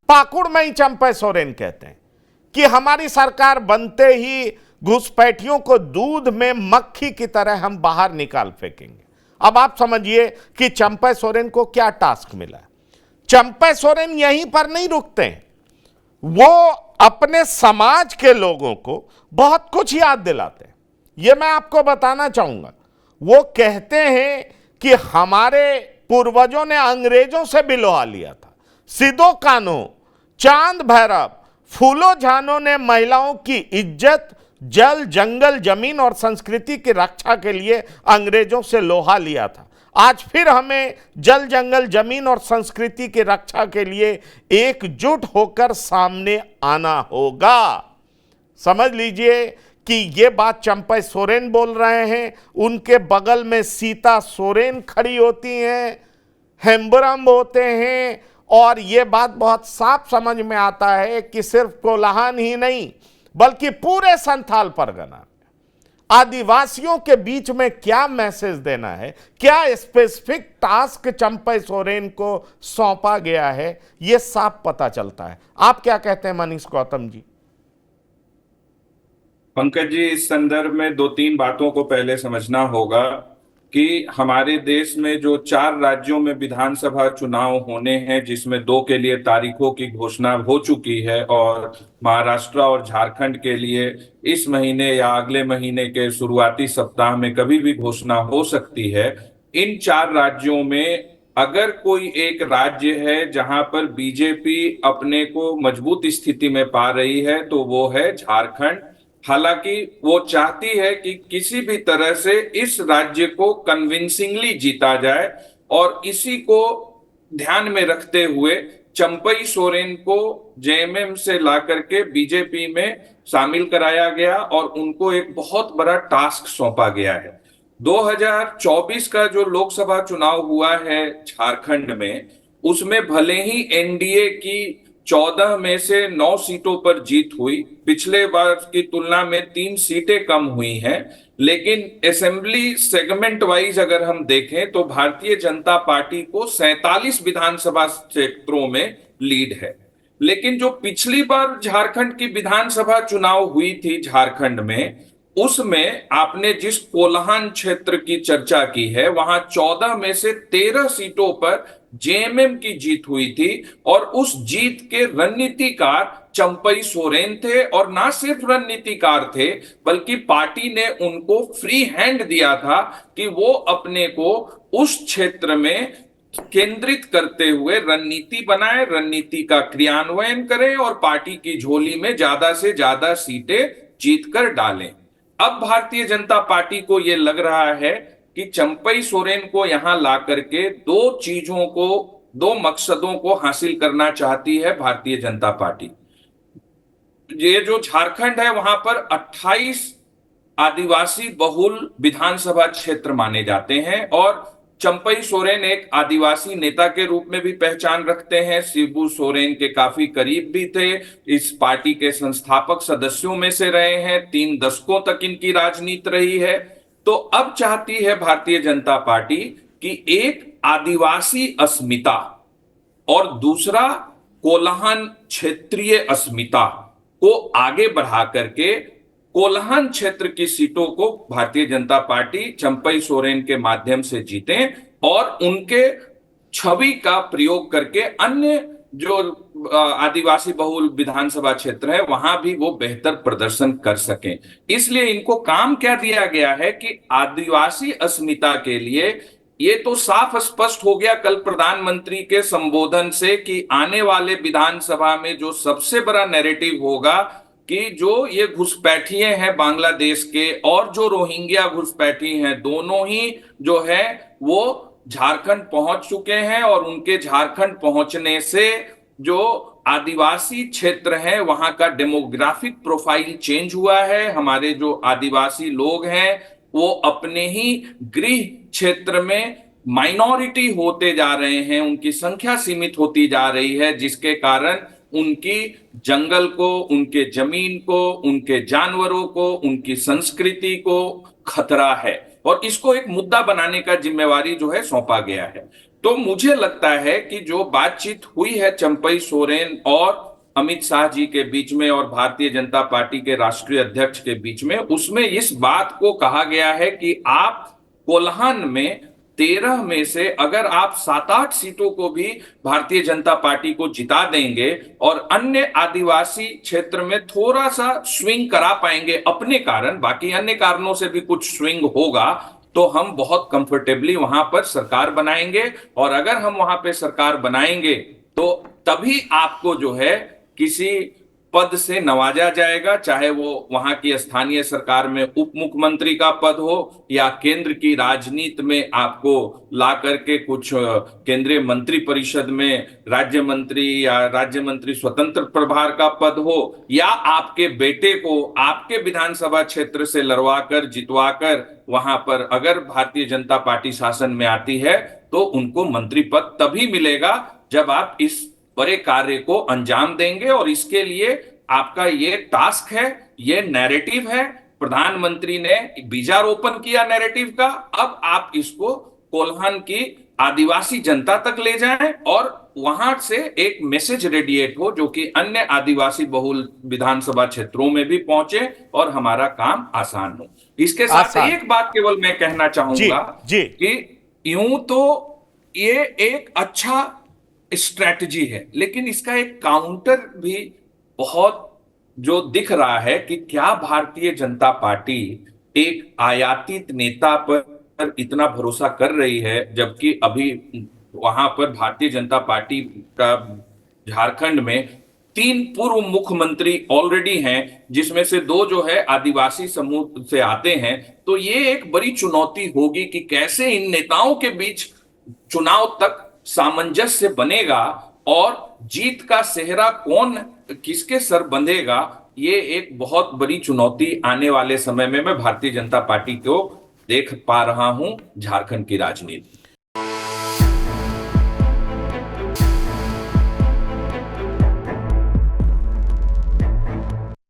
पाकुड़ में ही चंपई सोरेन कहते हैं कि हमारी सरकार बनते ही घुसपैठियों को दूध में मक्खी की तरह हम बाहर निकाल फेंकेंगे। अब आप समझिए कि चंपई सोरेन को क्या टास्क मिला। चंपई सोरेन यहीं पर नहीं रुकते हैं, वो अपने समाज के लोगों को बहुत कुछ याद दिलाते हैं। यह मैं आपको बताना चाहूंगा। वो कहते हैं कि हमारे पूर्वजों ने अंग्रेजों से भी लोहा लिया था। सिदो कान्हो, चांद भैरव, फूलो झानो ने महिलाओं की इज्जत, जल, जंगल, जमीन और संस्कृति की रक्षा के लिए अंग्रेजों से लोहा लिया था। आज फिर हमें जल, जंगल, जमीन और संस्कृति की रक्षा के लिए एकजुट होकर सामने आना होगा। समझ लीजिए कि ये बात चंपई सोरेन बोल रहे हैं, उनके बगल में सीता सोरेन खड़ी होती हैं, हेम्ब्रम होते हैं, और ये बात बहुत साफ समझ में आता है कि सिर्फ कोल्हान ही नहीं बल्कि पूरे संथाल परगना आदिवासियों के बीच में क्या मैसेज देना है, क्या स्पेसिफिक टास्क चंपई सोरेन को सौंपा गया है, यह साफ पता चलता है। आप क्या कहते हैं मनीष गौतम जी? पंकज जी, इस संदर्भ में दो तीन बातों को पहले समझना होगा कि हमारे देश में जो 4 राज्यों में विधानसभा चुनाव होने हैं, जिसमें 2 के लिए तारीखों की घोषणा हो चुकी है और महाराष्ट्र और झारखंड के लिए इस महीने या अगले महीने के शुरुआती सप्ताह में कभी भी घोषणा हो सकती है। इन 4 राज्यों में अगर कोई एक राज्य है जहां पर बीजेपी अपने को मजबूत स्थिति में पा रही है तो वो है झारखंड। हालांकि वो चाहती है कि किसी भी तरह से इस राज्य को कन्विंसिंगली जीता जाए, और इसी को ध्यान में रखते हुए चंपई सोरेन को जेएमएम से ला करके बीजेपी में शामिल कराया गया और उनको एक बहुत बड़ा टास्क सौंपा गया है। 2024 का जो लोकसभा चुनाव हुआ है झारखंड में, उसमें भले ही एनडीए की 14 में से 9 सीटों पर जीत हुई, पिछले बार की तुलना में 3 सीटें कम हुई हैं, लेकिन असेंबली सेगमेंट वाइज अगर हम देखें तो भारतीय जनता पार्टी को 47 विधानसभा क्षेत्रों में लीड है। लेकिन जो पिछली बार झारखंड की विधानसभा चुनाव हुई थी झारखंड में, उसमें आपने जिस कोल्हान क्षेत्र की चर्चा की है, वहां 14 में से 13 सीटों पर जेएमएम की जीत हुई थी, और उस जीत के रणनीतिकार चंपई सोरेन थे। और ना सिर्फ रणनीतिकार थे, बल्कि पार्टी ने उनको फ्री हैंड दिया था कि वो अपने को उस क्षेत्र में केंद्रित करते हुए रणनीति बनाए, रणनीति का क्रियान्वयन करें और पार्टी की झोली में ज्यादा से ज्यादा सीटें जीतकर डालें। अब भारतीय जनता पार्टी को यह लग रहा है कि चंपई सोरेन को यहां ला करके 2 चीजों को, 2 मकसदों को हासिल करना चाहती है भारतीय जनता पार्टी। ये जो झारखंड है, वहां पर 28 आदिवासी बहुल विधानसभा क्षेत्र माने जाते हैं, और चंपई सोरेन एक आदिवासी नेता के रूप में भी पहचान रखते हैं। शिबू सोरेन के काफी करीब भी थे, इस पार्टी के संस्थापक सदस्यों में से रहे हैं, 3 दशकों तक इनकी राजनीति रही है। तो अब चाहती है भारतीय जनता पार्टी कि एक आदिवासी अस्मिता और दूसरा कोल्हान क्षेत्रीय अस्मिता को आगे बढ़ा करके कोल्हान क्षेत्र की सीटों को भारतीय जनता पार्टी चंपई सोरेन के माध्यम से जीते और उनके छवि का प्रयोग करके अन्य जो आदिवासी बहुल विधानसभा क्षेत्र है वहां भी वो बेहतर प्रदर्शन कर सकें। इसलिए इनको काम क्या दिया गया है कि आदिवासी अस्मिता के लिए, ये तो साफ स्पष्ट हो गया कल प्रधानमंत्री के संबोधन से कि आने वाले विधानसभा में जो सबसे बड़ा नैरेटिव होगा कि जो ये घुसपैठिए हैं बांग्लादेश के और जो रोहिंग्या घुसपैठी हैं, दोनों ही जो है वो झारखंड पहुंच चुके हैं, और उनके झारखंड पहुंचने से जो आदिवासी क्षेत्र है वहां का डेमोग्राफिक प्रोफाइल चेंज हुआ है। हमारे जो आदिवासी लोग हैं वो अपने ही गृह क्षेत्र में माइनॉरिटी होते जा रहे हैं, उनकी संख्या सीमित होती जा रही है, जिसके कारण उनकी जंगल को, उनके जमीन को, उनके जानवरों को, उनकी संस्कृति को खतरा है, और इसको एक मुद्दा बनाने का जिम्मेवारी जो है सौंपा गया है। तो मुझे लगता है कि जो बातचीत हुई है चंपई सोरेन और अमित शाह जी के बीच में और भारतीय जनता पार्टी के राष्ट्रीय अध्यक्ष के बीच में, उसमें इस बात को कहा गया है कि आप कोल्हान में 13 में से अगर आप 7-8 सीटों को भी भारतीय जनता पार्टी को जिता देंगे और अन्य आदिवासी क्षेत्र में थोड़ा सा स्विंग करा पाएंगे अपने कारण, बाकी अन्य कारणों से भी कुछ स्विंग होगा, तो हम बहुत कंफर्टेबली वहां पर सरकार बनाएंगे। और अगर हम वहां पे सरकार बनाएंगे तो तभी आपको जो है किसी पद से नवाजा जाएगा, चाहे वो वहां की स्थानीय सरकार में उप मुख्यमंत्री का पद हो या केंद्र की राजनीति में आपको ला करके कुछ केंद्रीय मंत्री परिषद में राज्य मंत्री या राज्य मंत्री स्वतंत्र प्रभार का पद हो, या आपके बेटे को आपके विधानसभा क्षेत्र से लड़वा कर जितवा कर वहां पर अगर भारतीय जनता पार्टी शासन में आती है तो उनको मंत्री पद तभी मिलेगा जब आप इस बड़े कार्य को अंजाम देंगे। और इसके लिए आपका ये टास्क है, ये नैरेटिव है। प्रधानमंत्री ने बीजारोपण किया नैरेटिव का, अब आप इसको कोल्हान की आदिवासी जनता तक ले जाएं और वहां से एक मैसेज रेडिएट हो जो कि अन्य आदिवासी बहुल विधानसभा क्षेत्रों में भी पहुंचे और हमारा काम आसान हो। इसके साथ एक बात केवल मैं कहना चाहूंगा कि यूं तो ये एक अच्छा स्ट्रैटेजी है, लेकिन इसका एक काउंटर भी बहुत जो दिख रहा है कि क्या भारतीय जनता पार्टी एक आयातित नेता पर इतना भरोसा कर रही है, जबकि अभी वहां पर भारतीय जनता पार्टी का झारखंड में 3 पूर्व मुख्यमंत्री ऑलरेडी हैं, जिसमें से 2 जो है आदिवासी समूह से आते हैं। तो ये एक बड़ी चुनौती होगी कि कैसे इन नेताओं के बीच चुनाव तक सामंजस्य बनेगा और जीत का सेहरा कौन किसके सर बंधेगा। ये एक बहुत बड़ी चुनौती आने वाले समय में मैं भारतीय जनता पार्टी को देख पा रहा हूं झारखंड की राजनीति।